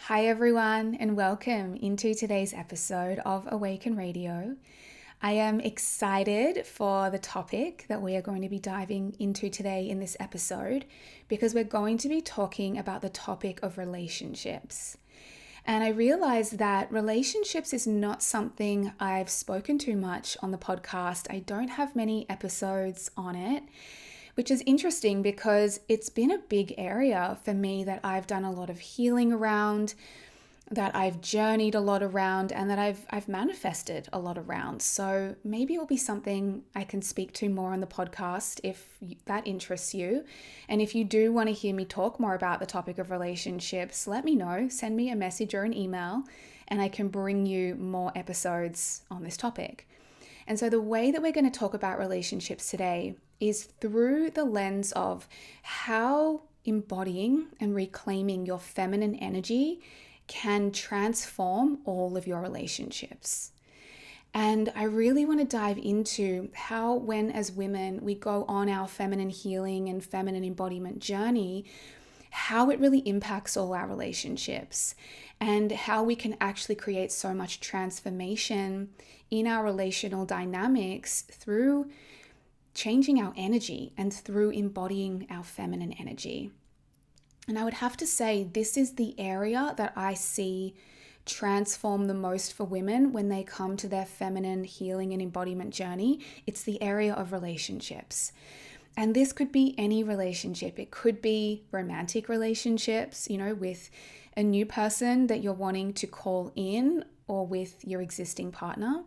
Hi, everyone, and welcome into today's episode of Awaken Radio. I am excited for the topic that we are going to be diving into today in this episode because we're going to be talking about the topic of relationships. And I realized that relationships is not something I've spoken too much on the podcast. I don't have many episodes on it, which is interesting because it's been a big area for me that I've done a lot of healing around, that I've journeyed a lot around, and that I've manifested a lot around. So maybe it'll be something I can speak to more on the podcast if that interests you. And if you do want to hear me talk more about the topic of relationships, let me know. Send me a message or an email, and I can bring you more episodes on this topic. And so the way that we're going to talk about relationships today is through the lens of how embodying and reclaiming your feminine energy can transform all of your relationships. And I really want to dive into how, when as women we go on our feminine healing and feminine embodiment journey, how it really impacts all our relationships and how we can actually create so much transformation in our relational dynamics through changing our energy and through embodying our feminine energy. And I would have to say this is the area that I see transform the most for women when they come to their feminine healing and embodiment journey. It's the area of relationships. And this could be any relationship. It could be romantic relationships, with a new person that you're wanting to call in or with your existing partner.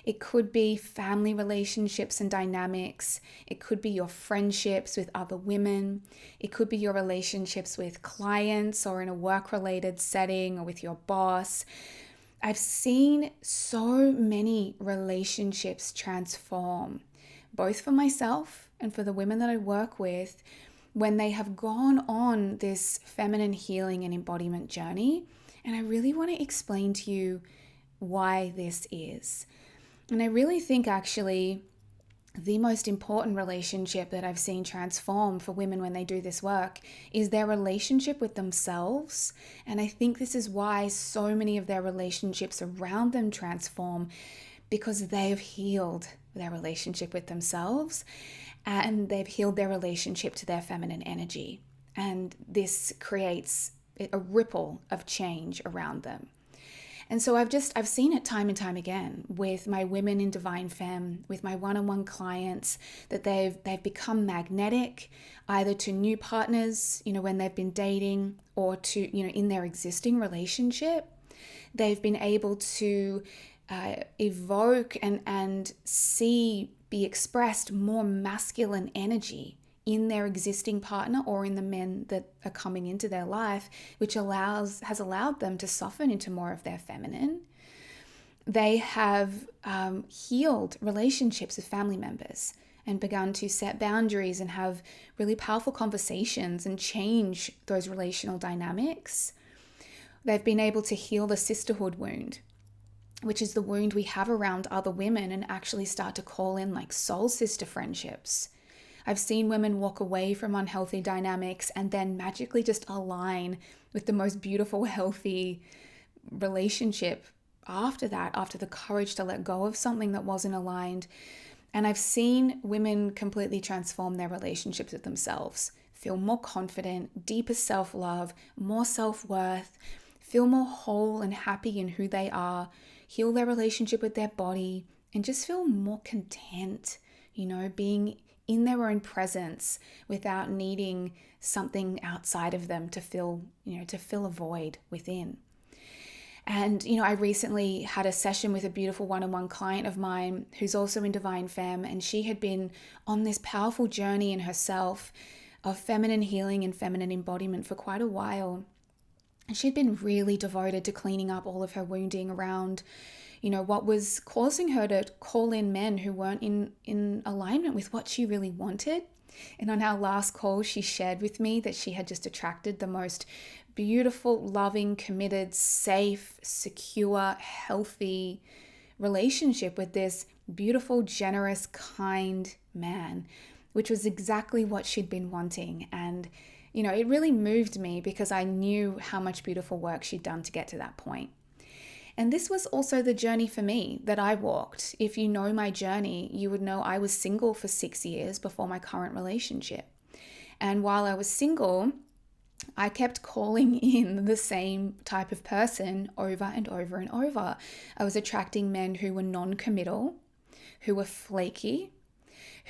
It could be family relationships and dynamics. It could be your friendships with other women. It could be your relationships with clients or in a work-related setting or with your boss. I've seen so many relationships transform, both for myself and for the women that I work with, when they have gone on this feminine healing and embodiment journey. And I really want to explain to you why this is. And I really think actually the most important relationship that I've seen transform for women when they do this work is their relationship with themselves. And I think this is why so many of their relationships around them transform, because they have healed their relationship with themselves and they've healed their relationship to their feminine energy. And this creates a ripple of change around them. And so I've seen it time and time again with my women in Divine Femme, with my one-on-one clients, that they've become magnetic either to new partners, when they've been dating, or to, in their existing relationship. They've been able to evoke and be expressed more masculine energy in their existing partner or in the men that are coming into their life, which has allowed them to soften into more of their feminine. They have healed relationships with family members and begun to set boundaries and have really powerful conversations and change those relational dynamics. They've been able to heal the sisterhood wound, which is the wound we have around other women, and actually start to call in like soul sister friendships. I've seen women walk away from unhealthy dynamics and then magically just align with the most beautiful, healthy relationship after that, after the courage to let go of something that wasn't aligned. And I've seen women completely transform their relationships with themselves, feel more confident, deeper self-love, more self-worth, feel more whole and happy in who they are, heal their relationship with their body, and just feel more content, being in their own presence without needing something outside of them to fill a void within. And, I recently had a session with a beautiful one-on-one client of mine who's also in Divine Femme, and she had been on this powerful journey in herself of feminine healing and feminine embodiment for quite a while. And she'd been really devoted to cleaning up all of her wounding around what was causing her to call in men who weren't in alignment with what she really wanted. And on our last call, she shared with me that she had just attracted the most beautiful, loving, committed, safe, secure, healthy relationship with this beautiful, generous, kind man, which was exactly what she'd been wanting. And it really moved me because I knew how much beautiful work she'd done to get to that point. And this was also the journey for me that I walked. If you know my journey, you would know I was single for 6 years before my current relationship. And while I was single, I kept calling in the same type of person over and over and over. I was attracting men who were non-committal, who were flaky,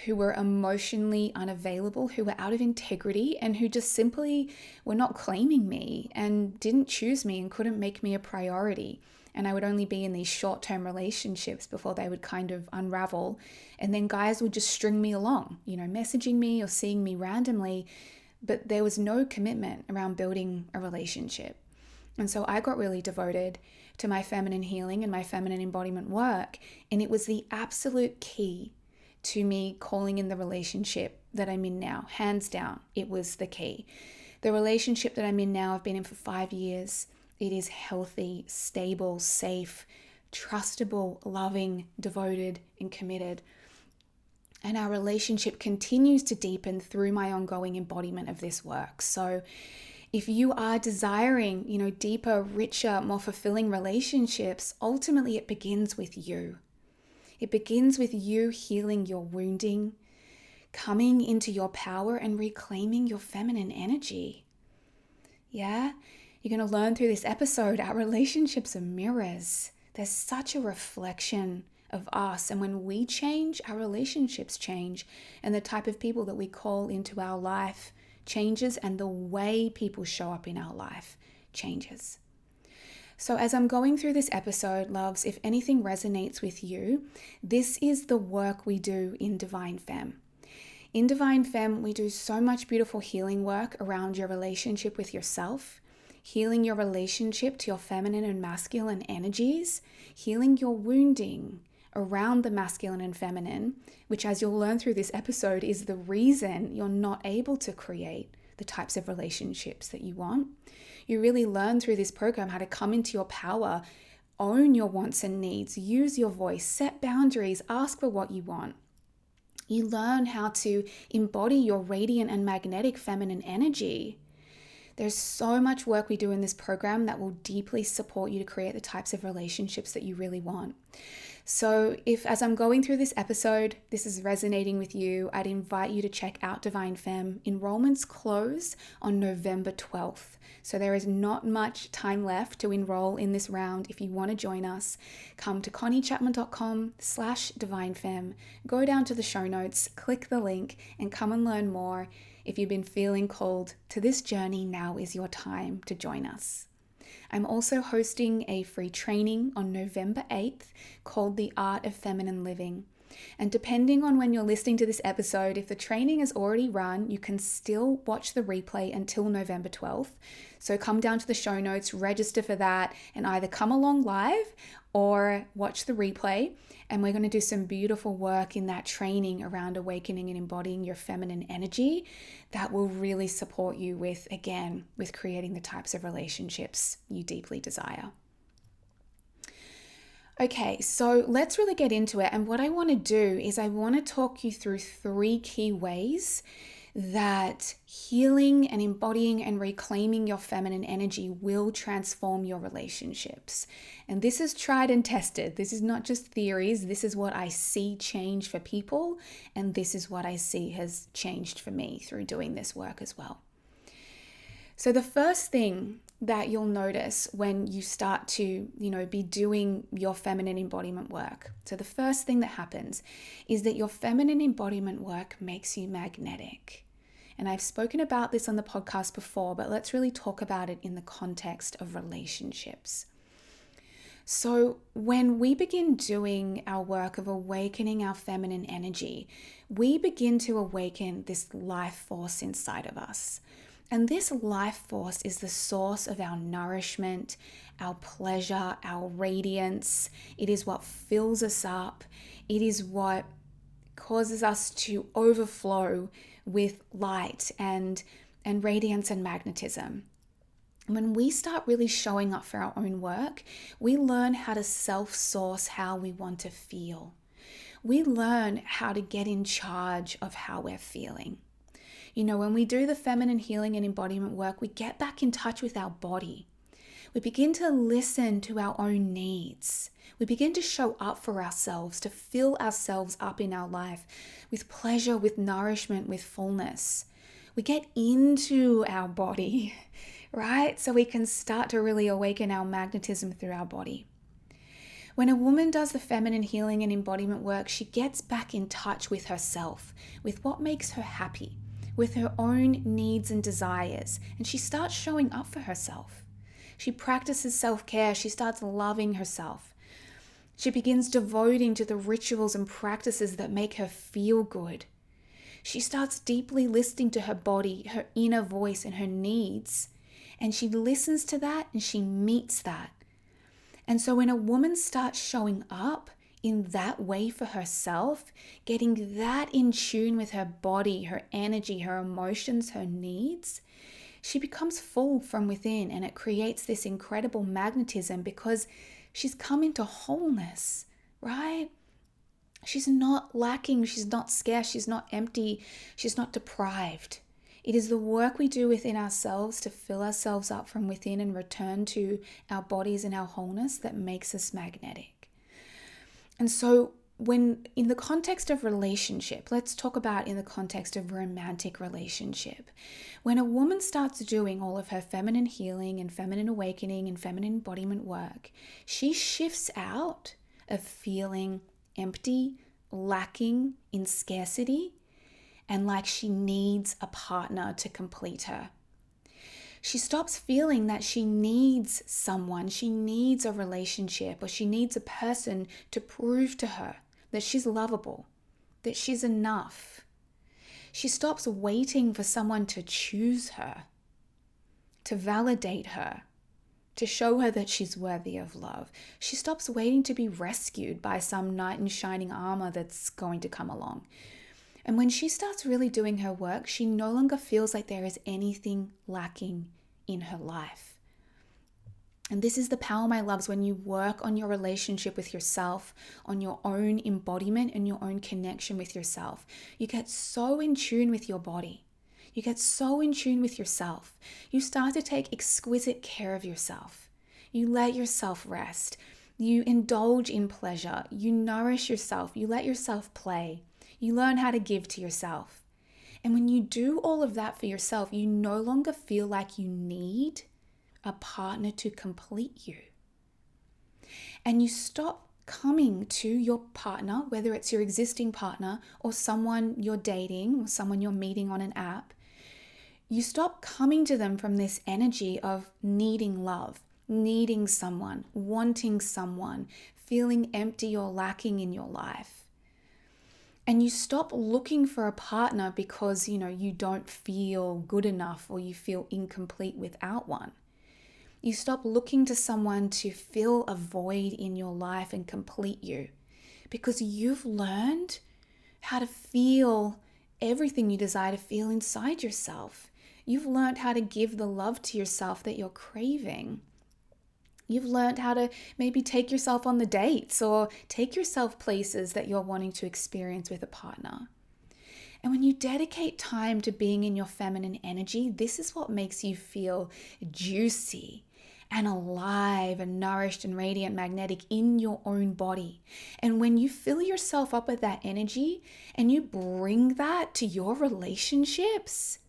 who were emotionally unavailable, who were out of integrity, and who just simply were not claiming me and didn't choose me and couldn't make me a priority. And I would only be in these short-term relationships before they would kind of unravel. And then guys would just string me along, messaging me or seeing me randomly, but there was no commitment around building a relationship. And so I got really devoted to my feminine healing and my feminine embodiment work. And it was the absolute key to me calling in the relationship that I'm in now. Hands down, it was the key. The relationship that I'm in now, I've been in for 5 years. It is healthy, stable, safe, trustable, loving, devoted, and committed. And our relationship continues to deepen through my ongoing embodiment of this work. So if you are desiring, deeper, richer, more fulfilling relationships, ultimately it begins with you. It begins with you healing your wounding, coming into your power and reclaiming your feminine energy. Yeah? You're going to learn through this episode, our relationships are mirrors. There's such a reflection of us. And when we change, our relationships change. And the type of people that we call into our life changes, and the way people show up in our life changes. So as I'm going through this episode, loves, if anything resonates with you, this is the work we do in Divine Femme. In Divine Femme, we do so much beautiful healing work around your relationship with yourself, healing your relationship to your feminine and masculine energies, healing your wounding around the masculine and feminine, which, as you'll learn through this episode, is the reason you're not able to create the types of relationships that you want. You really learn through this program how to come into your power, own your wants and needs, use your voice, set boundaries, ask for what you want. You learn how to embody your radiant and magnetic feminine energy. There's so much work we do in this program that will deeply support you to create the types of relationships that you really want. So if, as I'm going through this episode, this is resonating with you, I'd invite you to check out Divine Femme. Enrollments close on November 12th. So there is not much time left to enroll in this round. If you want to join us, come to conniechapman.com/divinefemme, go down to the show notes, click the link, and come and learn more. If you've been feeling called to this journey, now is your time to join us. I'm also hosting a free training on November 8th called The Art of Feminine Living. And depending on when you're listening to this episode, if the training is already run, you can still watch the replay until November 12th. So come down to the show notes, register for that, and either come along live or watch the replay. And we're going to do some beautiful work in that training around awakening and embodying your feminine energy that will really support you with creating the types of relationships you deeply desire. Okay, so let's really get into it. And what I want to do is I want to talk you through 3 key ways that healing and embodying and reclaiming your feminine energy will transform your relationships. And this is tried and tested. This is not just theories. This is what I see change for people. And this is what I see has changed for me through doing this work as well. So the first thing that you'll notice when you start to, be doing your feminine embodiment work. So the first thing that happens is that your feminine embodiment work makes you magnetic. And I've spoken about this on the podcast before, but let's really talk about it in the context of relationships. So when we begin doing our work of awakening our feminine energy, we begin to awaken this life force inside of us. And this life force is the source of our nourishment, our pleasure, our radiance. It is what fills us up. It is what causes us to overflow with light and radiance and magnetism. When we start really showing up for our own work, we learn how to self-source how we want to feel. We learn how to get in charge of how we're feeling. When we do the feminine healing and embodiment work, we get back in touch with our body. We begin to listen to our own needs. We begin to show up for ourselves, to fill ourselves up in our life with pleasure, with nourishment, with fullness. We get into our body, right? So we can start to really awaken our magnetism through our body. When a woman does the feminine healing and embodiment work, she gets back in touch with herself, with what makes her happy, with her own needs and desires, and she starts showing up for herself. She practices self-care. She starts loving herself. She begins devoting to the rituals and practices that make her feel good. She starts deeply listening to her body, her inner voice, and her needs. And she listens to that and she meets that. And so when a woman starts showing up in that way for herself, getting that in tune with her body, her energy, her emotions, her needs, she becomes full from within, and it creates this incredible magnetism because she's come into wholeness, right? She's not lacking, she's not scarce, she's not empty, she's not deprived. It is the work we do within ourselves to fill ourselves up from within and return to our bodies and our wholeness that makes us magnetic. And so when in the context of relationship, let's talk about in the context of romantic relationship. When a woman starts doing all of her feminine healing and feminine awakening and feminine embodiment work, she shifts out of feeling empty, lacking, in scarcity, and like she needs a partner to complete her. She stops feeling that she needs someone, she needs a relationship, or she needs a person to prove to her that she's lovable, that she's enough. She stops waiting for someone to choose her, to validate her, to show her that she's worthy of love. She stops waiting to be rescued by some knight in shining armor that's going to come along. And when she starts really doing her work, she no longer feels like there is anything lacking in her life. And this is the power, my loves, when you work on your relationship with yourself, on your own embodiment and your own connection with yourself. You get so in tune with your body. You get so in tune with yourself. You start to take exquisite care of yourself. You let yourself rest. You indulge in pleasure. You nourish yourself. You let yourself play. You learn how to give to yourself. And when you do all of that for yourself, you no longer feel like you need a partner to complete you. And you stop coming to your partner, whether it's your existing partner or someone you're dating or someone you're meeting on an app. You stop coming to them from this energy of needing love, needing someone, wanting someone, feeling empty or lacking in your life. And you stop looking for a partner because, you don't feel good enough or you feel incomplete without one. You stop looking to someone to fill a void in your life and complete you because you've learned how to feel everything you desire to feel inside yourself. You've learned how to give the love to yourself that you're craving. You've learned how to maybe take yourself on the dates or take yourself places that you're wanting to experience with a partner. And when you dedicate time to being in your feminine energy, this is what makes you feel juicy and alive and nourished and radiant, magnetic in your own body. And when you fill yourself up with that energy and you bring that to your relationships,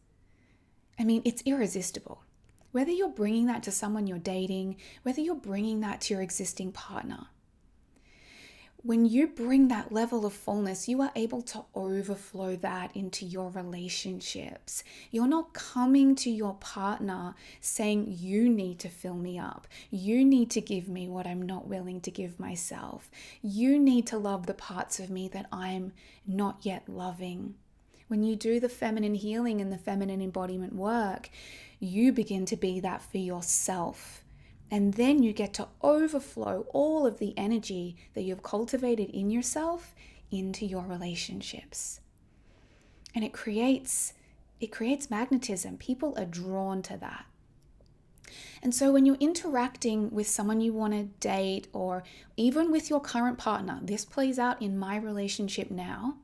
it's irresistible. Whether you're bringing that to someone you're dating, whether you're bringing that to your existing partner, when you bring that level of fullness, you are able to overflow that into your relationships. You're not coming to your partner saying, you need to fill me up. You need to give me what I'm not willing to give myself. You need to love the parts of me that I'm not yet loving. When you do the feminine healing and the feminine embodiment work, you begin to be that for yourself. And then you get to overflow all of the energy that you've cultivated in yourself into your relationships. And it creates magnetism. People are drawn to that. And so when you're interacting with someone you want to date or even with your current partner, this plays out in my relationship now.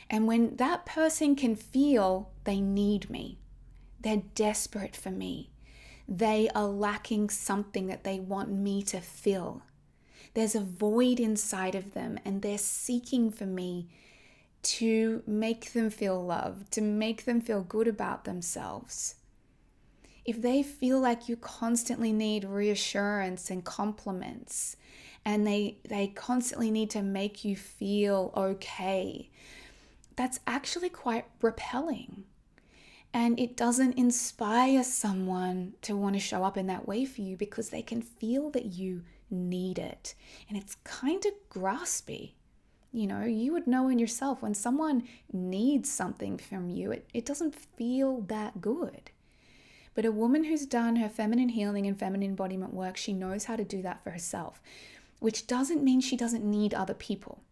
And when that person can feel they need me, they're desperate for me, they are lacking something that they want me to fill. There's a void inside of them and they're seeking for me to make them feel loved, to make them feel good about themselves. If they feel like you constantly need reassurance and compliments, and they constantly need to make you feel okay, that's actually quite repelling. And it doesn't inspire someone to want to show up in that way for you because they can feel that you need it. And it's kind of graspy. You would know in yourself when someone needs something from you, it doesn't feel that good. But a woman who's done her feminine healing and feminine embodiment work, she knows how to do that for herself, which doesn't mean she doesn't need other people.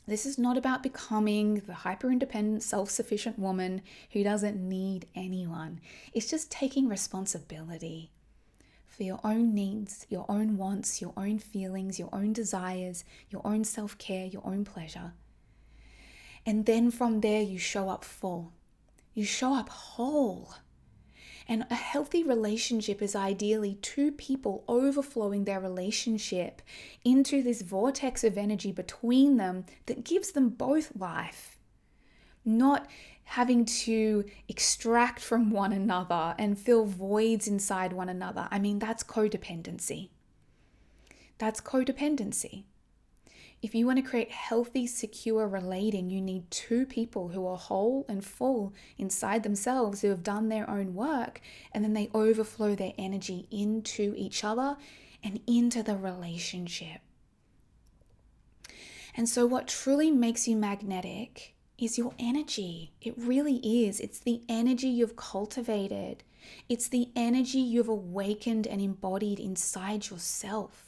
This is not about becoming the hyper-independent, self-sufficient woman who doesn't need anyone. It's just taking responsibility for your own needs, your own wants, your own feelings, your own desires, your own self-care, your own pleasure. And then from there, you show up full. You show up whole. And a healthy relationship is ideally two people overflowing their relationship into this vortex of energy between them that gives them both life. Not having to extract from one another and fill voids inside one another. I mean, that's codependency. That's codependency. If you want to create healthy, secure relating, you need two people who are whole and full inside themselves, who have done their own work, and then they overflow their energy into each other and into the relationship. And so what truly makes you magnetic is your energy. It really is. It's the energy you've cultivated. It's the energy you've awakened and embodied inside yourself.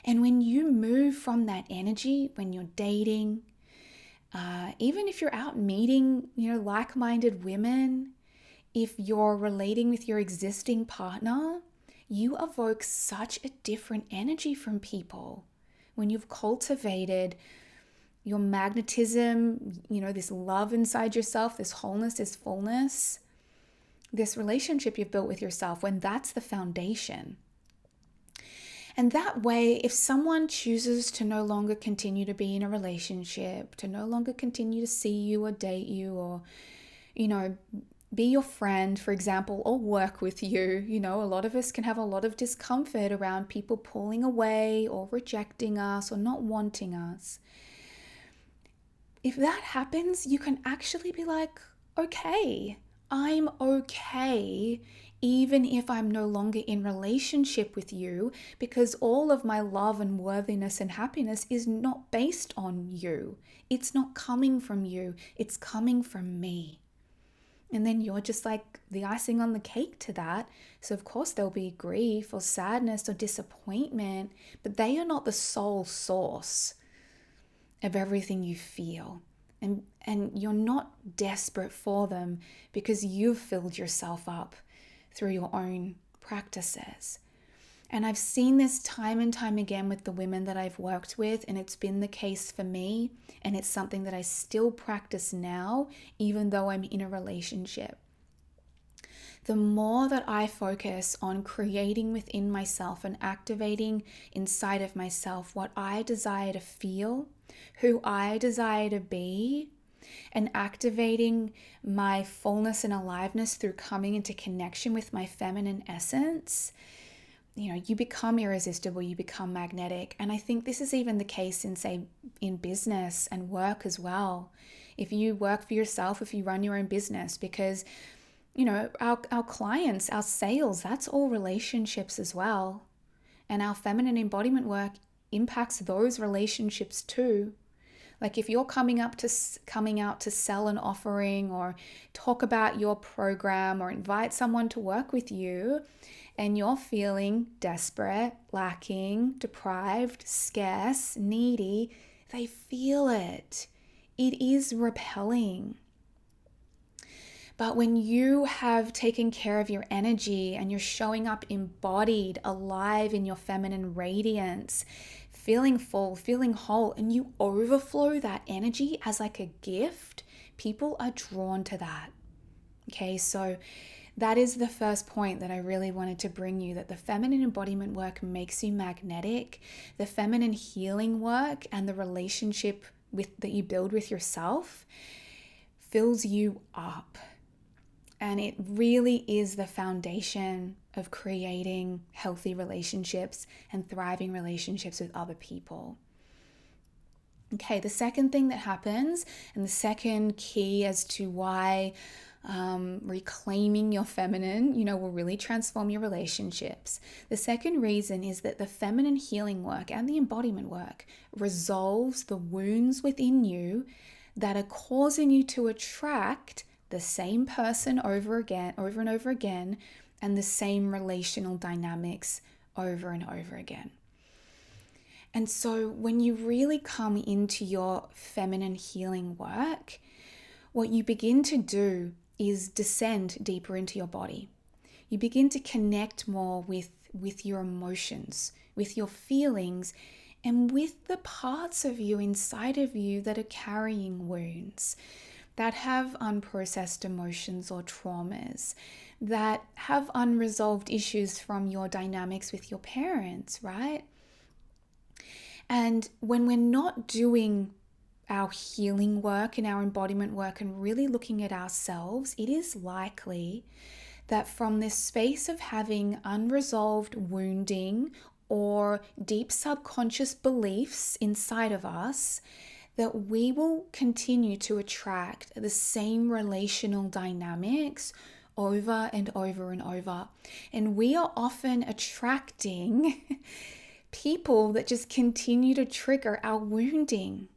And when you move from that energy, when you're dating, even if you're out meeting, like-minded women, if you're relating with your existing partner, you evoke such a different energy from people. When you've cultivated your magnetism, this love inside yourself, this wholeness, this fullness, this relationship you've built with yourself, when that's the foundation. And that way, if someone chooses to no longer continue to be in a relationship, to no longer continue to see you or date you or, be your friend, for example, or work with you, a lot of us can have a lot of discomfort around people pulling away or rejecting us or not wanting us. If that happens, you can actually be like, okay, I'm okay even if I'm no longer in relationship with you, because all of my love and worthiness and happiness is not based on you. It's not coming from you. It's coming from me. And then you're just like the icing on the cake to that. So of course there'll be grief or sadness or disappointment, but they are not the sole source of everything you feel. And you're not desperate for them because you've filled yourself up through your own practices. And I've seen this time and time again with the women that I've worked with, and it's been the case for me, and it's something that I still practice now, even though I'm in a relationship. The more that I focus on creating within myself and activating inside of myself what I desire to feel, who I desire to be, and activating my fullness and aliveness through coming into connection with my feminine essence, you become irresistible, you become magnetic. And I think this is even the case in business and work as well. If you work for yourself, if you run your own business, because our clients, our sales, that's all relationships as well. And our feminine embodiment work impacts those relationships too. Like if you're coming out to sell an offering or talk about your program or invite someone to work with you, and you're feeling desperate, lacking, deprived, scarce, needy, they feel it. It is repelling. But when you have taken care of your energy and you're showing up embodied, alive in your feminine radiance, feeling full, feeling whole, and you overflow that energy as like a gift, people are drawn to that. Okay, so that is the first point that I really wanted to bring you, that the feminine embodiment work makes you magnetic. The feminine healing work and the relationship that you build with yourself fills you up. And it really is the foundation of creating healthy relationships and thriving relationships with other people. Okay, the second thing that happens, and the second key as to why reclaiming your feminine, will really transform your relationships. The second reason is that the feminine healing work and the embodiment work resolves the wounds within you that are causing you to attract the same person over and over again, and the same relational dynamics over and over again. And so when you really come into your feminine healing work, what you begin to do is descend deeper into your body. You begin to connect more with your emotions, with your feelings, and with the parts of you inside of you that are carrying wounds, that have unprocessed emotions or traumas, that have unresolved issues from your dynamics with your parents, right? And when we're not doing our healing work and our embodiment work and really looking at ourselves, it is likely that from this space of having unresolved wounding or deep subconscious beliefs inside of us, that we will continue to attract the same relational dynamics over and over and over. And we are often attracting people that just continue to trigger our wounding.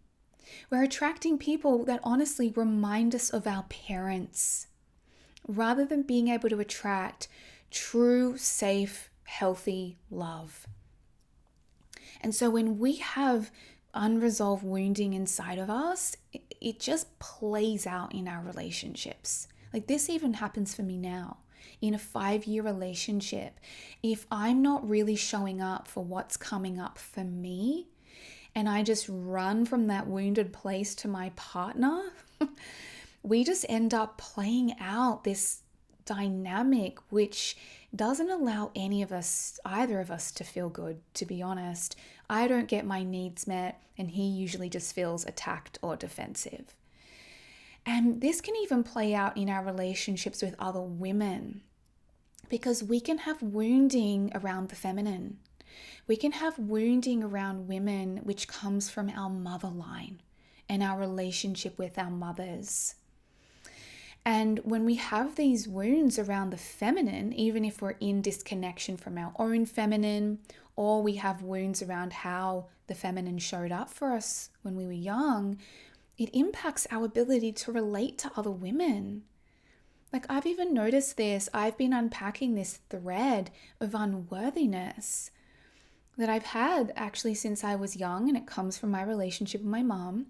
We're attracting people that honestly remind us of our parents, rather than being able to attract true, safe, healthy love. And so when we have unresolved wounding inside of us, it just plays out in our relationships. Like this even happens for me now. In a 5-year relationship, if I'm not really showing up for what's coming up for me, and I just run from that wounded place to my partner, we just end up playing out this dynamic which doesn't allow either of us to feel good, to be honest. I don't get my needs met, and he usually just feels attacked or defensive. And this can even play out in our relationships with other women, because we can have wounding around the feminine. We can have wounding around women which comes from our mother line and our relationship with our mothers. And when we have these wounds around the feminine, even if we're in disconnection from our own feminine, or we have wounds around how the feminine showed up for us when we were young, it impacts our ability to relate to other women. Like I've even noticed this, I've been unpacking this thread of unworthiness that I've had actually since I was young, and it comes from my relationship with my mom,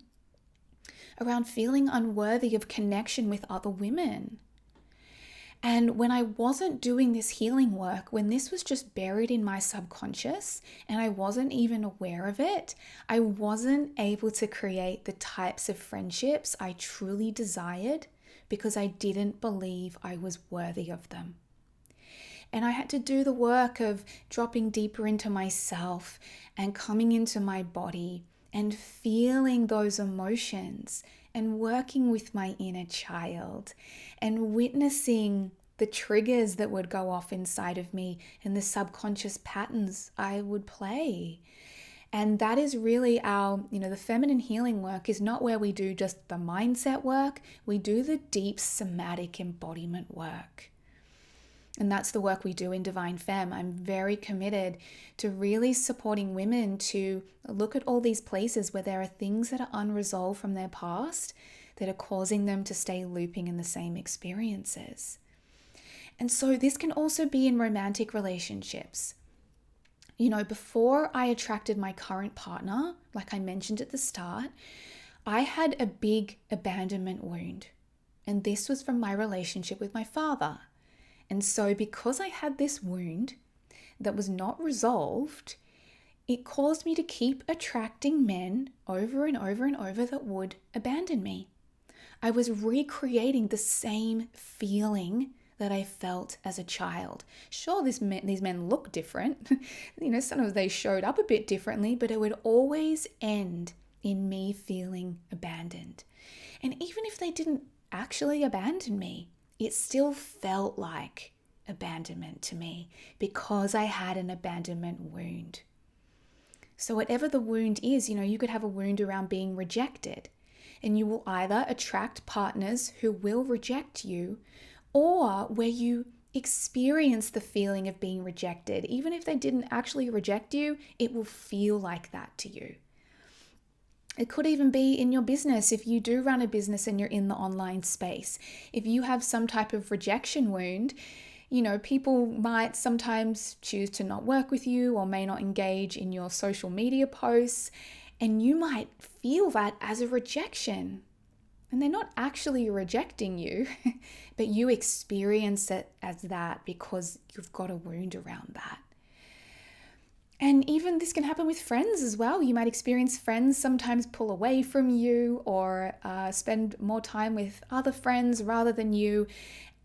around feeling unworthy of connection with other women. And when I wasn't doing this healing work, when this was just buried in my subconscious and I wasn't even aware of it, I wasn't able to create the types of friendships I truly desired because I didn't believe I was worthy of them. And I had to do the work of dropping deeper into myself and coming into my body and feeling those emotions and working with my inner child and witnessing the triggers that would go off inside of me and the subconscious patterns I would play. And that is really the feminine healing work is not where we do just the mindset work. We do the deep somatic embodiment work. And that's the work we do in Divine Femme. I'm very committed to really supporting women to look at all these places where there are things that are unresolved from their past that are causing them to stay looping in the same experiences. And so this can also be in romantic relationships. Before I attracted my current partner, like I mentioned at the start, I had a big abandonment wound. And this was from my relationship with my father. And so because I had this wound that was not resolved, it caused me to keep attracting men over and over and over that would abandon me. I was recreating the same feeling that I felt as a child. Sure, these men look different. Sometimes they showed up a bit differently, but it would always end in me feeling abandoned. And even if they didn't actually abandon me, it still felt like abandonment to me because I had an abandonment wound. So whatever the wound is, you could have a wound around being rejected, and you will either attract partners who will reject you, or where you experience the feeling of being rejected. Even if they didn't actually reject you, it will feel like that to you. It could even be in your business. If you do run a business and you're in the online space, if you have some type of rejection wound, people might sometimes choose to not work with you or may not engage in your social media posts, and you might feel that as a rejection. And they're not actually rejecting you, but you experience it as that because you've got a wound around that. And even this can happen with friends as well. You might experience friends sometimes pull away from you or spend more time with other friends rather than you.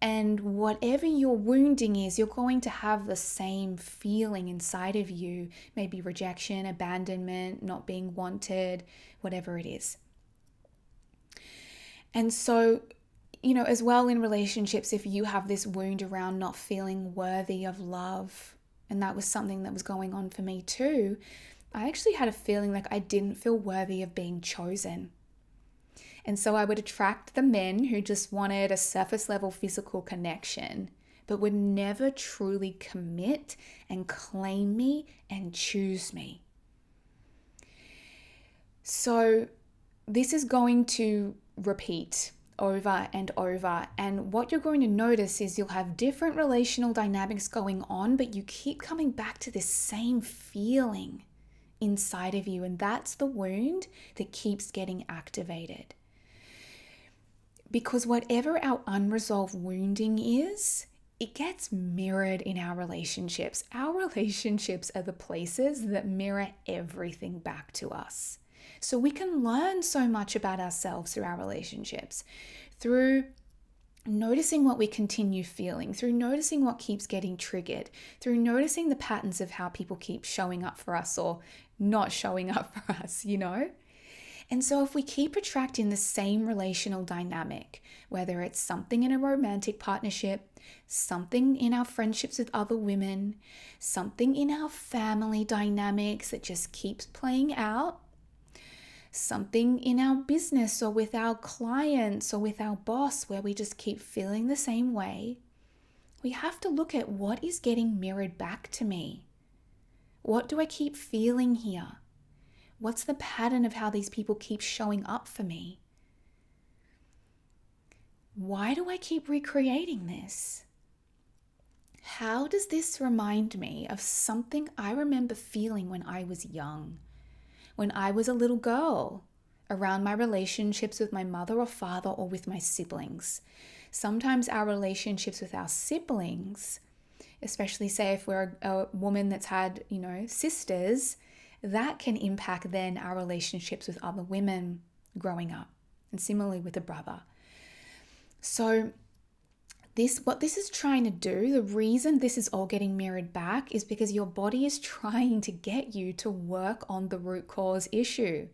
And whatever your wounding is, you're going to have the same feeling inside of you, maybe rejection, abandonment, not being wanted, whatever it is. And so, as well in relationships, if you have this wound around not feeling worthy of love, and that was something that was going on for me too, I actually had a feeling like I didn't feel worthy of being chosen. And so I would attract the men who just wanted a surface level physical connection, but would never truly commit and claim me and choose me. So this is going to repeat over and over. And what you're going to notice is you'll have different relational dynamics going on, but you keep coming back to this same feeling inside of you. And that's the wound that keeps getting activated. Because whatever our unresolved wounding is, it gets mirrored in our relationships. Our relationships are the places that mirror everything back to us. So we can learn so much about ourselves through our relationships, through noticing what we continue feeling, through noticing what keeps getting triggered, through noticing the patterns of how people keep showing up for us or not showing up for us, And so if we keep attracting the same relational dynamic, whether it's something in a romantic partnership, something in our friendships with other women, something in our family dynamics that just keeps playing out, something in our business or with our clients or with our boss where we just keep feeling the same way, we have to look at what is getting mirrored back to me. What do I keep feeling here? What's the pattern of how these people keep showing up for me? Why do I keep recreating this? How does this remind me of something I remember feeling when I was young? When I was a little girl, around my relationships with my mother or father or with my siblings. Sometimes our relationships with our siblings, especially say if we're a woman that's had, sisters, that can impact then our relationships with other women growing up, and similarly with a brother. So what this is trying to do, the reason this is all getting mirrored back is because your body is trying to get you to work on the root cause issue.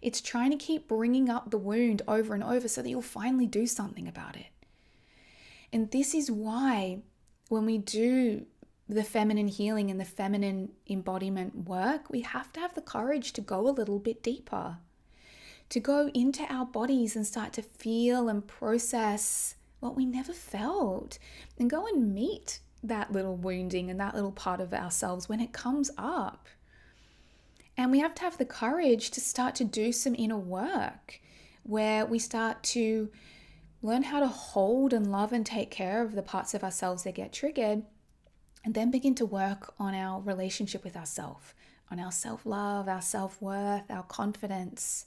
It's trying to keep bringing up the wound over and over so that you'll finally do something about it. And this is why when we do the feminine healing and the feminine embodiment work, we have to have the courage to go a little bit deeper, to go into our bodies and start to feel and process what we never felt, and go and meet that little wounding and that little part of ourselves when it comes up. And we have to have the courage to start to do some inner work where we start to learn how to hold and love and take care of the parts of ourselves that get triggered, and then begin to work on our relationship with ourselves, on our self-love, our self-worth, our confidence.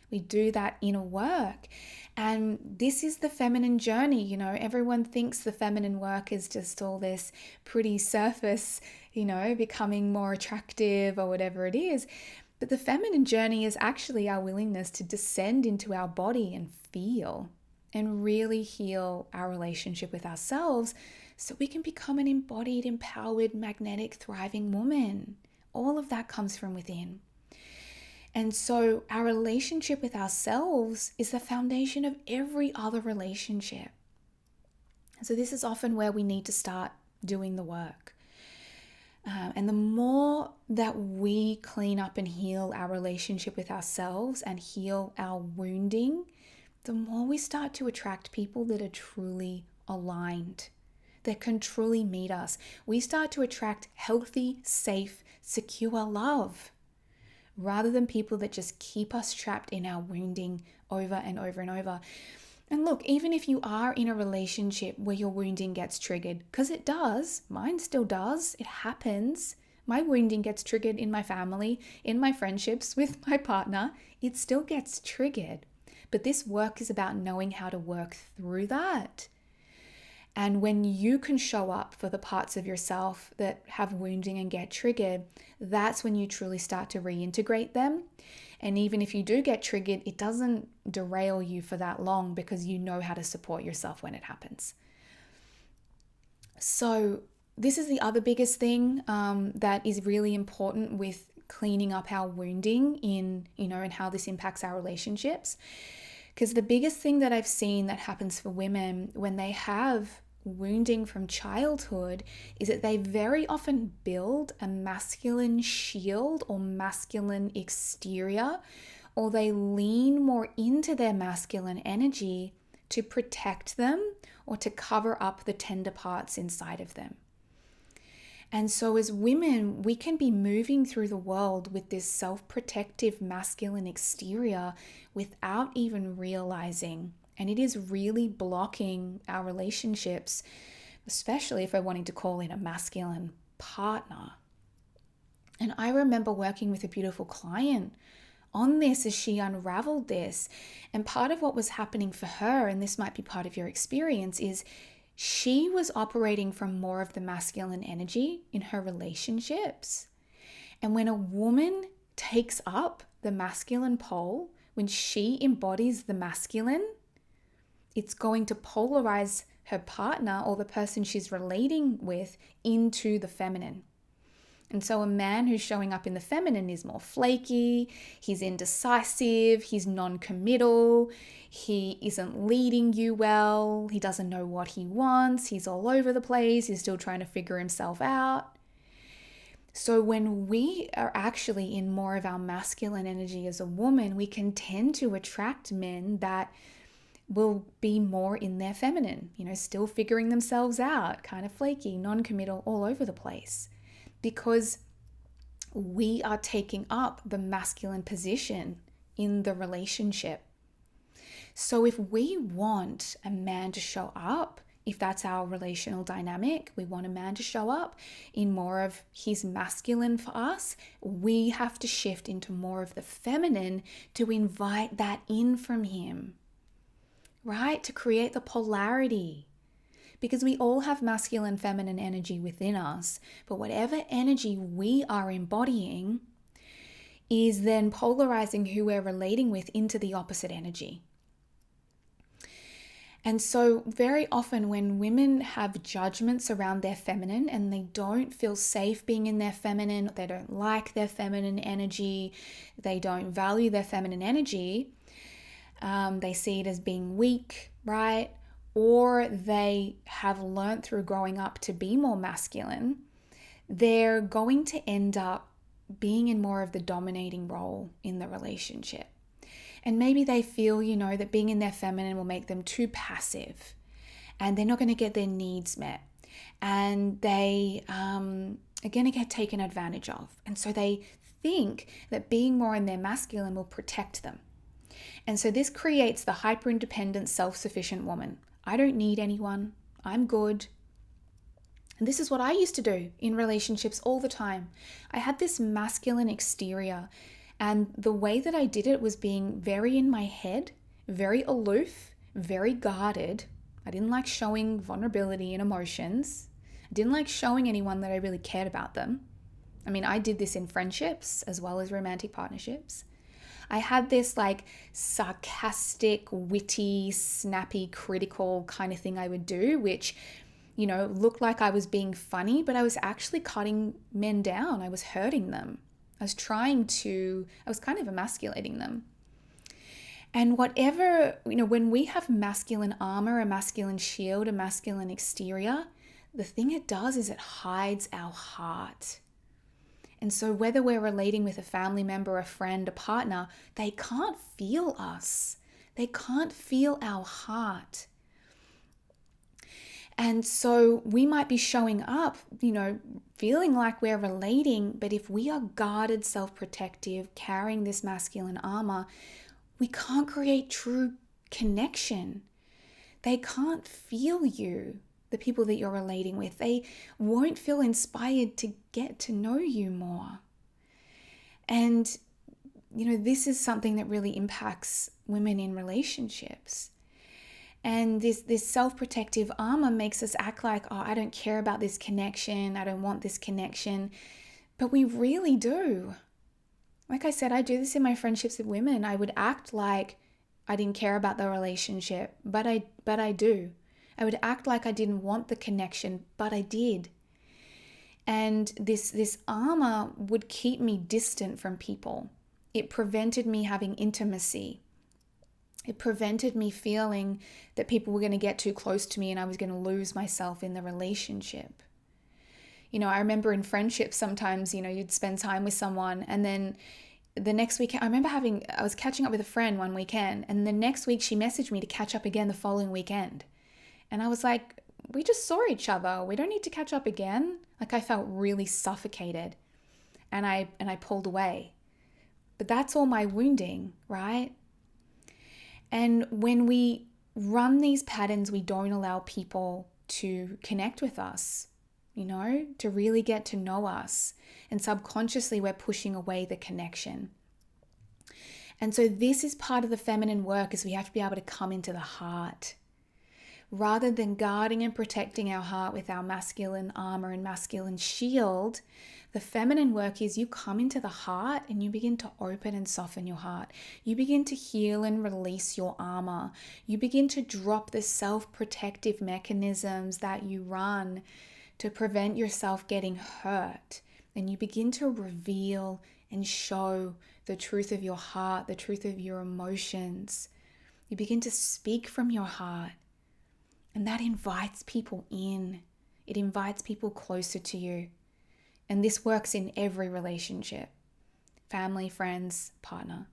We do that inner work. And this is the feminine journey. You know, everyone thinks the feminine work is just all this pretty surface, you know, becoming more attractive or whatever it is. But the feminine journey is actually our willingness to descend into our body and feel and really heal our relationship with ourselves so we can become an embodied, empowered, magnetic, thriving woman. All of that comes from within. And so our relationship with ourselves is the foundation of every other relationship. So this is often where we need to start doing the work. And the more that we clean up and heal our relationship with ourselves and heal our wounding, the more we start to attract people that are truly aligned, that can truly meet us. We start to attract healthy, safe, secure love, rather than people that just keep us trapped in our wounding over and over and over. And look, even if you are in a relationship where your wounding gets triggered, because it does, mine still does, it happens. My wounding gets triggered in my family, in my friendships with my partner, it still gets triggered. But this work is about knowing how to work through that. And when you can show up for the parts of yourself that have wounding and get triggered, that's when you truly start to reintegrate them. And even if you do get triggered, it doesn't derail you for that long because you know how to support yourself when it happens. So this is the other biggest thing that is really important with cleaning up our wounding and how this impacts our relationships. Because the biggest thing that I've seen that happens for women when they have wounding from childhood is that they very often build a masculine shield or masculine exterior, or they lean more into their masculine energy to protect them or to cover up the tender parts inside of them. And so as women, we can be moving through the world with this self-protective masculine exterior without even realizing. And it is really blocking our relationships, especially if we're wanting to call in a masculine partner. And I remember working with a beautiful client on this as she unraveled this. And part of what was happening for her, and this might be part of your experience, is she was operating from more of the masculine energy in her relationships. And when a woman takes up the masculine pole, when she embodies the masculine, it's going to polarize her partner or the person she's relating with into the feminine. And so a man who's showing up in the feminine is more flaky, he's indecisive, he's non-committal, he isn't leading you well, he doesn't know what he wants, he's all over the place, he's still trying to figure himself out. So when we are actually in more of our masculine energy as a woman, we can tend to attract men that will be more in their feminine, still figuring themselves out, kind of flaky, non-committal, all over the place. Because we are taking up the masculine position in the relationship. So if we want a man to show up, if that's our relational dynamic, we want a man to show up in more of his masculine for us, we have to shift into more of the feminine to invite that in from him, right? To create the polarity. Because we all have masculine, feminine energy within us, but whatever energy we are embodying is then polarizing who we're relating with into the opposite energy. And so very often when women have judgments around their feminine and they don't feel safe being in their feminine, they don't like their feminine energy, they don't value their feminine energy, they see it as being weak, right? Or they have learned through growing up to be more masculine, they're going to end up being in more of the dominating role in the relationship. And maybe they feel, that being in their feminine will make them too passive and they're not going to get their needs met. And they are going to get taken advantage of. And so they think that being more in their masculine will protect them. And so this creates the hyper-independent, self-sufficient woman. I don't need anyone. I'm good. And this is what I used to do in relationships all the time. I had this masculine exterior And the way that I did it was being very in my head, very aloof, very guarded. I didn't like showing vulnerability and emotions. I didn't like showing anyone that I really cared about them. I mean, I did this in friendships as well as romantic partnerships. I had this like sarcastic, witty, snappy, critical kind of thing I would do, which, looked like I was being funny, but I was actually cutting men down. I was hurting them. I was kind of emasculating them. And whatever, when we have masculine armor, a masculine shield, a masculine exterior, the thing it does is it hides our heart. And so whether we're relating with a family member, a friend, a partner, they can't feel us. They can't feel our heart. And so we might be showing up, feeling like we're relating, but if we are guarded, self-protective, carrying this masculine armor, we can't create true connection. They can't feel you, the people that you're relating with. They won't feel inspired to get to know you more. And, this is something that really impacts women in relationships. And this self-protective armor makes us act like, oh, I don't care about this connection. I don't want this connection. But we really do. Like I said, I do this in my friendships with women. I would act like I didn't care about the relationship, but I do. I would act like I didn't want the connection, but I did. And this armor would keep me distant from people. It prevented me having intimacy. It prevented me feeling that people were going to get too close to me and I was going to lose myself in the relationship. I remember in friendships sometimes, you'd spend time with someone and then the next week, I remember I was catching up with a friend one weekend and the next week she messaged me to catch up again the following weekend. And I was like, we just saw each other. We don't need to catch up again. Like I felt really suffocated and I pulled away. But that's all my wounding, right? And when we run these patterns, we don't allow people to connect with us, to really get to know us. And subconsciously, we're pushing away the connection. And so this is part of the feminine work, is we have to be able to come into the heart. Rather than guarding and protecting our heart with our masculine armor and masculine shield, the feminine work is you come into the heart and you begin to open and soften your heart. You begin to heal and release your armor. You begin to drop the self-protective mechanisms that you run to prevent yourself getting hurt. And you begin to reveal and show the truth of your heart, the truth of your emotions. You begin to speak from your heart. And that invites people in. It invites people closer to you. And this works in every relationship. Family, friends, partner.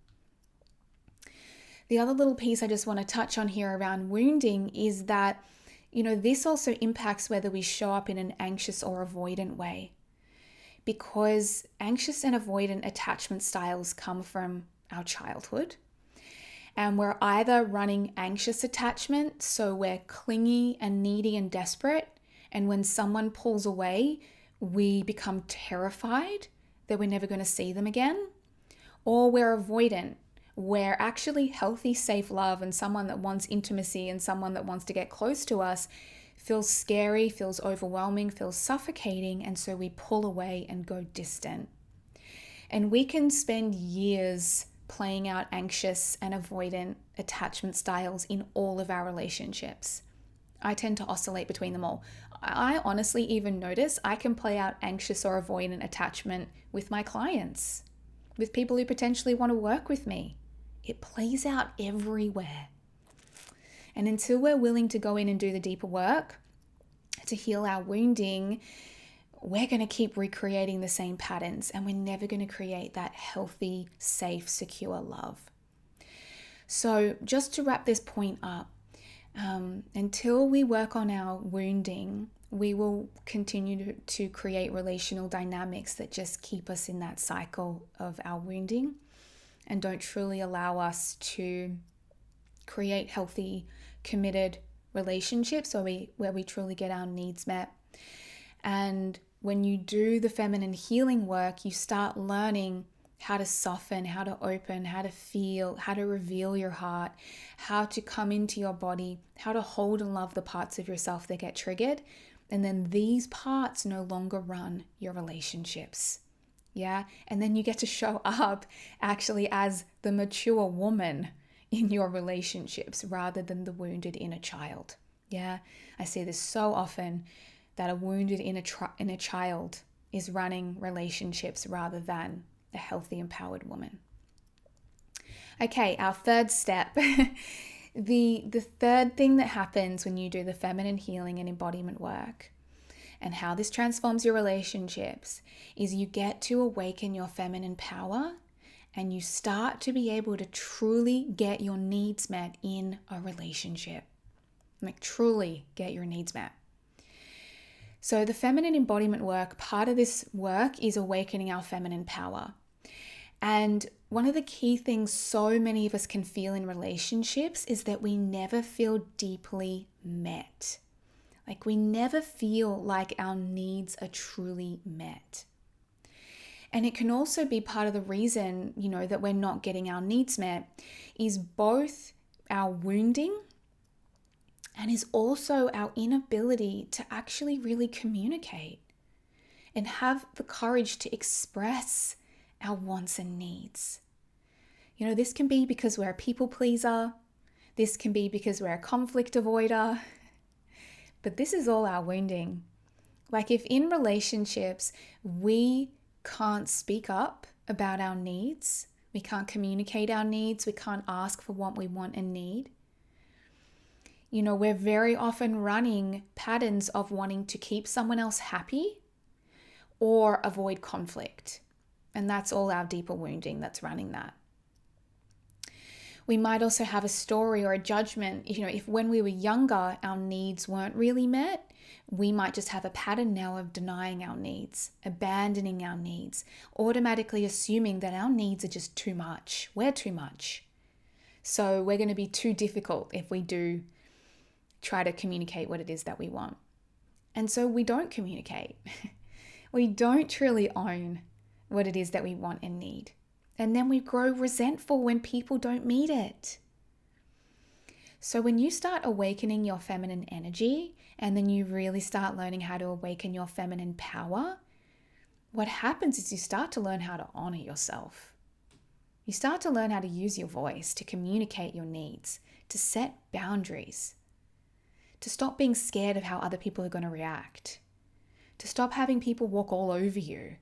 The other little piece I just want to touch on here around wounding is that, this also impacts whether we show up in an anxious or avoidant way. Because anxious and avoidant attachment styles come from our childhood. And we're either running anxious attachment, so we're clingy and needy and desperate. And when someone pulls away, we become terrified that we're never going to see them again. Or we're avoidant, where actually healthy, safe love and someone that wants intimacy and someone that wants to get close to us feels scary, feels overwhelming, feels suffocating. And so we pull away and go distant. And we can spend years playing out anxious and avoidant attachment styles in all of our relationships. I tend to oscillate between them all. I honestly even notice I can play out anxious or avoidant attachment with my clients, with people who potentially want to work with me. It plays out everywhere. And until we're willing to go in and do the deeper work to heal our wounding, we're going to keep recreating the same patterns and we're never going to create that healthy, safe, secure love. So just to wrap this point up, until we work on our wounding, we will continue to create relational dynamics that just keep us in that cycle of our wounding and don't truly allow us to create healthy, committed relationships where we truly get our needs met. And when you do the feminine healing work, you start learning how to soften, how to open, how to feel, how to reveal your heart, how to come into your body, how to hold and love the parts of yourself that get triggered. And then these parts no longer run your relationships. Yeah. And then you get to show up actually as the mature woman in your relationships rather than the wounded inner child. Yeah. I see this so often that a wounded inner child is running relationships rather than a healthy, empowered woman. Okay, our third step. The third thing that happens when you do the feminine healing and embodiment work and how this transforms your relationships is you get to awaken your feminine power and you start to be able to truly get your needs met in a relationship. Like truly get your needs met. So the feminine embodiment work, part of this work is awakening our feminine power. And one of the key things so many of us can feel in relationships is that we never feel deeply met. Like we never feel like our needs are truly met. And it can also be part of the reason, that we're not getting our needs met is both our wounding and is also our inability to actually really communicate and have the courage to express our wants and needs. This can be because we're a people pleaser. This can be because we're a conflict avoider. But this is all our wounding. Like if in relationships, we can't speak up about our needs, we can't communicate our needs, we can't ask for what we want and need. We're very often running patterns of wanting to keep someone else happy or avoid conflict. And that's all our deeper wounding that's running that. We might also have a story or a judgment. If when we were younger, our needs weren't really met, we might just have a pattern now of denying our needs, abandoning our needs, automatically assuming that our needs are just too much. We're too much. So we're going to be too difficult if we do try to communicate what it is that we want. And so we don't communicate. We don't truly own what it is that we want and need. And then we grow resentful when people don't meet it. So when you start awakening your feminine energy and then you really start learning how to awaken your feminine power, what happens is you start to learn how to honor yourself. You start to learn how to use your voice to communicate your needs, to set boundaries, to stop being scared of how other people are going to react, to stop having people walk all over you.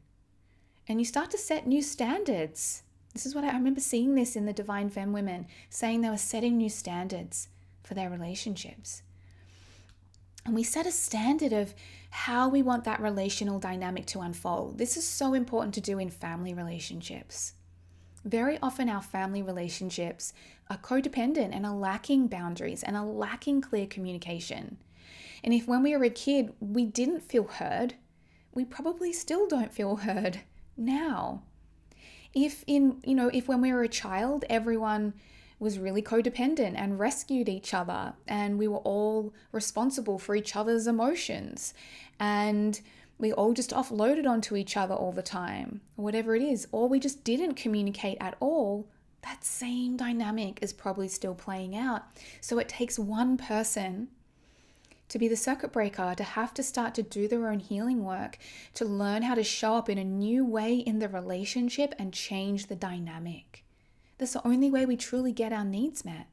And you start to set new standards. This is what I remember seeing this in the Divine Femme women, saying they were setting new standards for their relationships. And we set a standard of how we want that relational dynamic to unfold. This is so important to do in family relationships. Very often our family relationships are codependent and are lacking boundaries and are lacking clear communication. And if when we were a kid, we didn't feel heard, we probably still don't feel heard now. If when we were a child, everyone was really codependent and rescued each other and we were all responsible for each other's emotions and we all just offloaded onto each other all the time, or whatever it is, or we just didn't communicate at all, that same dynamic is probably still playing out. So it takes one person to be the circuit breaker, to have to start to do their own healing work, to learn how to show up in a new way in the relationship and change the dynamic. That's the only way we truly get our needs met.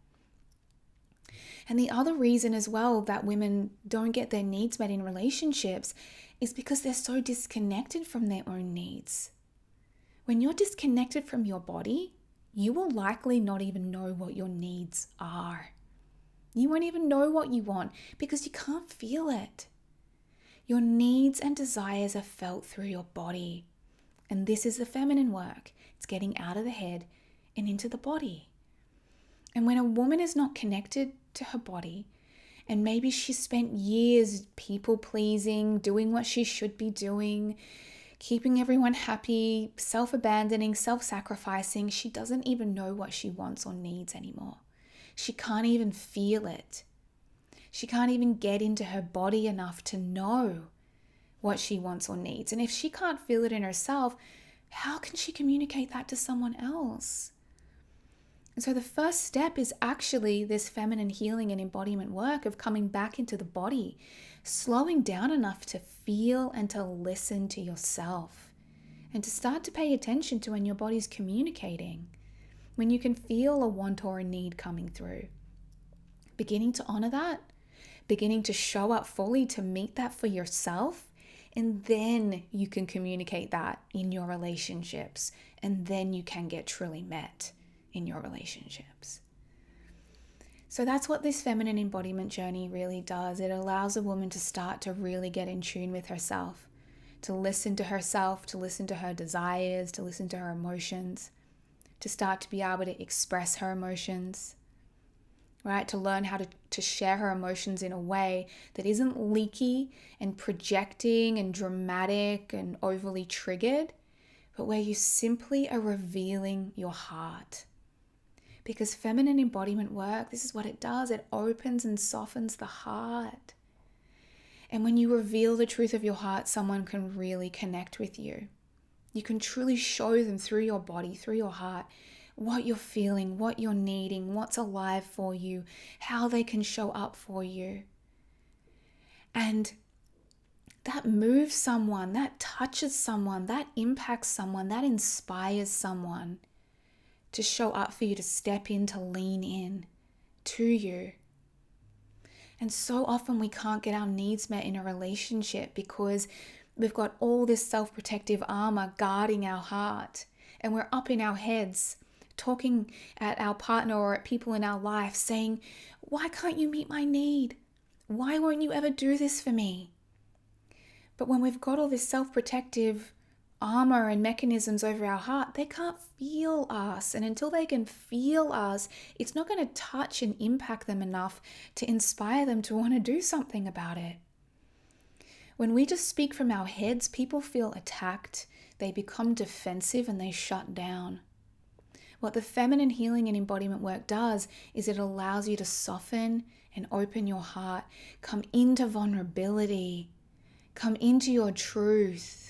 And the other reason as well that women don't get their needs met in relationships is because they're so disconnected from their own needs. When you're disconnected from your body, you will likely not even know what your needs are. You won't even know what you want because you can't feel it. Your needs and desires are felt through your body. And this is the feminine work. It's getting out of the head and into the body. And when a woman is not connected to her body, and maybe she spent years people pleasing, doing what she should be doing, keeping everyone happy, self-abandoning, self-sacrificing, she doesn't even know what she wants or needs anymore. She can't even feel it. She can't even get into her body enough to know what she wants or needs. And if she can't feel it in herself, how can she communicate that to someone else? And so the first step is actually this feminine healing and embodiment work of coming back into the body, slowing down enough to feel and to listen to yourself, and to start to pay attention to when your body's communicating, when you can feel a want or a need coming through. Beginning to honor that, beginning to show up fully to meet that for yourself, and then you can communicate that in your relationships, and then you can get truly met in your relationships. So that's what this feminine embodiment journey really does. It allows a woman to start to really get in tune with herself, to listen to herself, to listen to her desires, to listen to her emotions, to start to be able to express her emotions, right? To learn how to share her emotions in a way that isn't leaky and projecting and dramatic and overly triggered, but where you simply are revealing your heart. Because feminine embodiment work, this is what it does. It opens and softens the heart. And when you reveal the truth of your heart, someone can really connect with you. You can truly show them through your body, through your heart, what you're feeling, what you're needing, what's alive for you, how they can show up for you. And that moves someone, that touches someone, that impacts someone, that inspires someone to show up for you, to step in, to lean in to you. And so often we can't get our needs met in a relationship because we've got all this self-protective armor guarding our heart, and we're up in our heads talking at our partner or at people in our life saying, why can't you meet my need? Why won't you ever do this for me? But when we've got all this self-protective armor and mechanisms over our heart, they can't feel us. And until they can feel us, it's not going to touch and impact them enough to inspire them to want to do something about it. When we just speak from our heads, people feel attacked, they become defensive, and they shut down. What the feminine healing and embodiment work does is it allows you to soften and open your heart, come into vulnerability, come into your truth.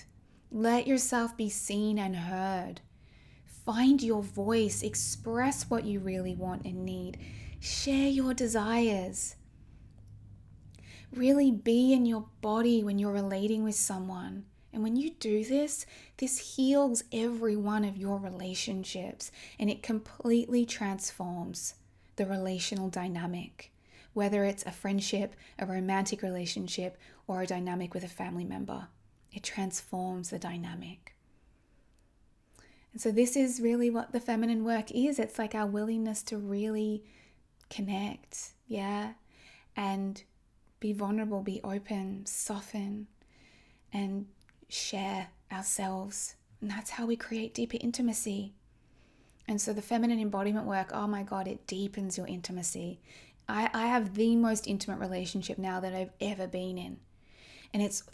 Let yourself be seen and heard. Find your voice. Express what you really want and need. Share your desires. Really be in your body when you're relating with someone. And when you do this, this heals every one of your relationships, and it completely transforms the relational dynamic, whether it's a friendship, a romantic relationship, or a dynamic with a family member. It transforms the dynamic. And so this is really what the feminine work is. It's like our willingness to really connect, and be vulnerable, be open, soften, and share ourselves. And that's how we create deeper intimacy. And so the feminine embodiment work, oh my God, it deepens your intimacy. I have the most intimate relationship now that I've ever been in. And it's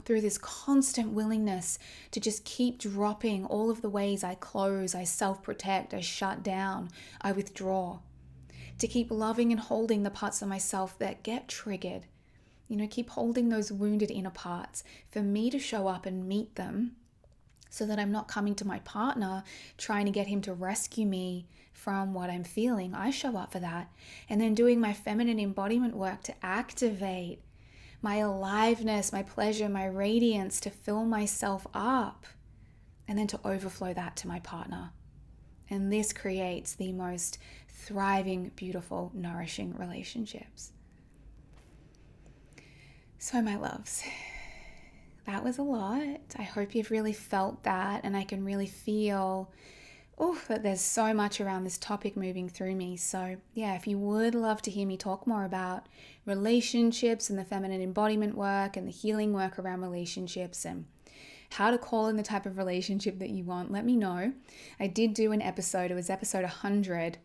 through this constant willingness to just keep dropping all of the ways I close, I self-protect, I shut down, I withdraw. To keep loving and holding the parts of myself that get triggered. Keep holding those wounded inner parts for me to show up and meet them so that I'm not coming to my partner trying to get him to rescue me from what I'm feeling. I show up for that. And then doing my feminine embodiment work to activate my aliveness, my pleasure, my radiance, to fill myself up, and then to overflow that to my partner. And this creates the most thriving, beautiful, nourishing relationships. So my loves, that was a lot. I hope you've really felt that, and I can really feel that there's so much around this topic moving through me. So if you would love to hear me talk more about relationships and the feminine embodiment work and the healing work around relationships and how to call in the type of relationship that you want, let me know. I did do an episode, it was episode 100,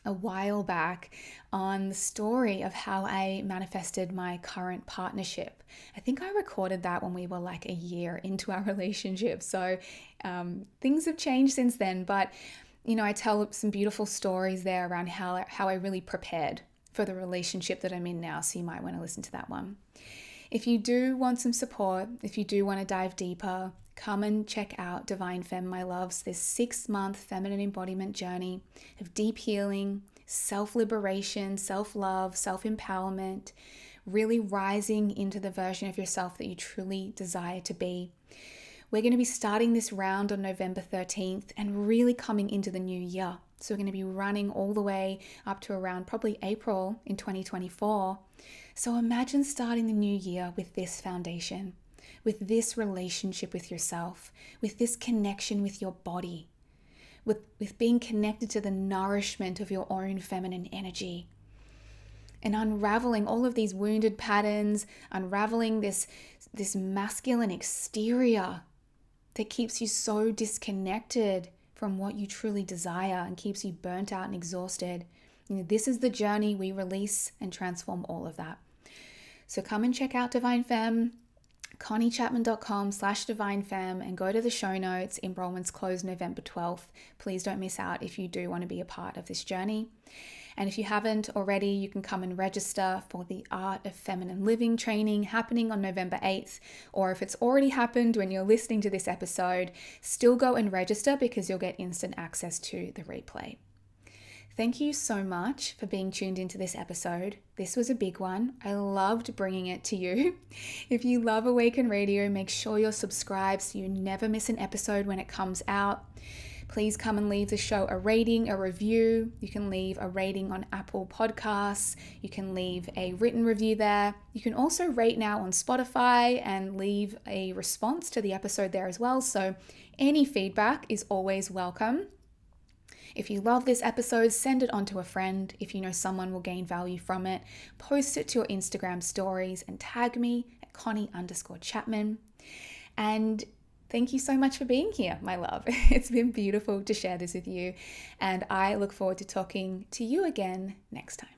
a while back, on the story of how I manifested my current partnership. I think I recorded that when we were like a year into our relationship. So things have changed since then, but I tell some beautiful stories there around how I really prepared for the relationship that I'm in now. So you might want to listen to that one. If you do want some support, if you do want to dive deeper, come and check out Divine Femme, my loves, this 6-month feminine embodiment journey of deep healing, self-liberation, self-love, self-empowerment, really rising into the version of yourself that you truly desire to be. We're going to be starting this round on November 13th and really coming into the new year. So we're going to be running all the way up to around probably April in 2024. So imagine starting the new year with this foundation, with this relationship with yourself, with this connection with your body, with being connected to the nourishment of your own feminine energy, and unraveling all of these wounded patterns, unraveling this masculine exterior that keeps you so disconnected from what you truly desire and keeps you burnt out and exhausted. This is the journey we release and transform all of that. So come and check out Divine Femme, conniechapman.com/divinefemme, and go to the show notes. Enrollments close November 12th. Please don't miss out if you do want to be a part of this journey. And if you haven't already, you can come and register for the Art of Feminine Living training happening on November 8th. Or if it's already happened when you're listening to this episode, still go and register because you'll get instant access to the replay. Thank you so much for being tuned into this episode. This was a big one. I loved bringing it to you. If you love Awaken Radio, make sure you're subscribed so you never miss an episode when it comes out. Please come and leave the show a rating, a review. You can leave a rating on Apple Podcasts. You can leave a written review there. You can also rate now on Spotify and leave a response to the episode there as well. So any feedback is always welcome. If you love this episode, send it on to a friend. If you know someone will gain value from it, post it to your Instagram stories and tag me at Connie_Chapman. And thank you so much for being here, my love. It's been beautiful to share this with you. And I look forward to talking to you again next time.